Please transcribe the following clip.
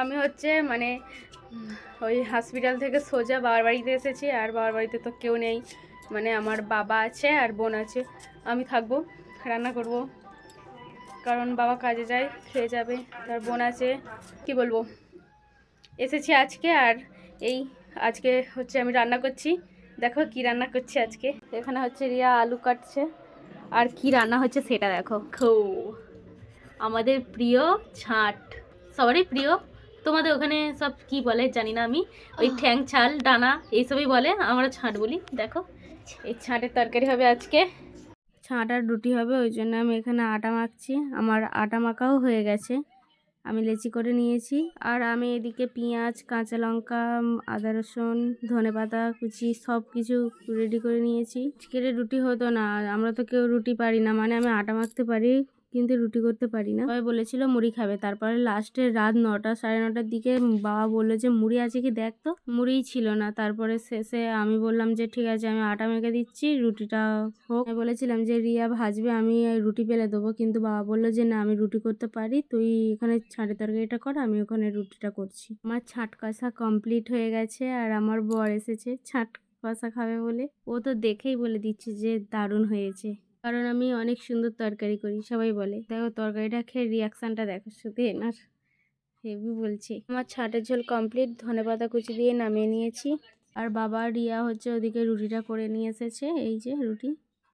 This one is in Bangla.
আমি হচ্ছে মানে ওই হসপিটাল থেকে সোজা বাবার বাড়িতে এসেছি, আর বাবার বাড়িতে তো কেউ নেই, মানে আমার বাবা আছে আর বোন আছে, আমি থাকবো, রান্না করব, কারণ বাবা কাজে যায়, খেয়ে যাবে, তার বোন আছে, কি বলবো, এসেছি আজকে। আর এই আজকে হচ্ছে আমি রান্না করছি, দেখো কি রান্না করছি আজকে। এখানে হচ্ছে রিয়া আলু কাটছে, আর কি রান্না হচ্ছে সেটা দেখো। আমাদের প্রিয় ছাট, সবারই প্রিয়। তোমাদের ওখানে সব কি বলে জানি না আমি, ওই ঠ্যাং ছাল ডানা এইসবই বলে, আমরা ছাট বলি। দেখো এই ছাটের তরকারি হবে আজকে, ছাট আর রুটি হবে, ওই জন্য আমি এখানে আটা মাখছি। আমার আটা মাখাও হয়ে গেছে, আমি লেচি করে নিয়েছি। আর আমি এদিকে পেঁয়াজ, কাঁচা লঙ্কা, আদা রসুন, ধনেপাতা কুচি সব কিছু রেডি করে নিয়েছি। আজকের রুটি হতো না, আমরা তো কেউ রুটি পারি না, মানে আমি আটা মাখতে পারি কিন্তু রুটি করতে পারি না। সবাই বলেছিল মুড়ি খাবে, তারপরে লাস্টে রাত 9টা 9:30টার দিকে বাবা বললো যে মুড়ি আছে কি দেখ, তো মুড়িই ছিল না। তারপরে শেষে আমি বললাম যে ঠিক আছে আমি আটা মেখে দিচ্ছি, রুটিটা হোক। আমি বলেছিলাম যে রিয়া ভাজবে, আমি রুটি বেলে দেবো, কিন্তু বাবা বললো যে না আমি রুটি করতে পারি, তুই এখানে ছাঁটের তরকারিটা কর, আমি ওখানে রুটিটা করছি। আমার ছাঁট কষা কমপ্লিট হয়ে গেছে, আর আমার বর এসেছে ছাঁট কষা খাবে বলে, ও তো দেখেই বলে দিচ্ছে যে দারুণ হয়েছে, কারণ আমি অনেক সুন্দর তরকারি করি, সবাই বলে। দেখো তরকারিটা খেয়ে রিয়াকশানটা দেখো, শুধু এনার হেভি বলছে। আমার ছাটের ঝোল কমপ্লিট, ধনেপাতা কুচি দিয়ে নামিয়ে নিয়েছি। আর বাবা রিয়া হচ্ছে ওদিকে রুটিটা করে নিয়ে এসেছে, এই যে রুটি।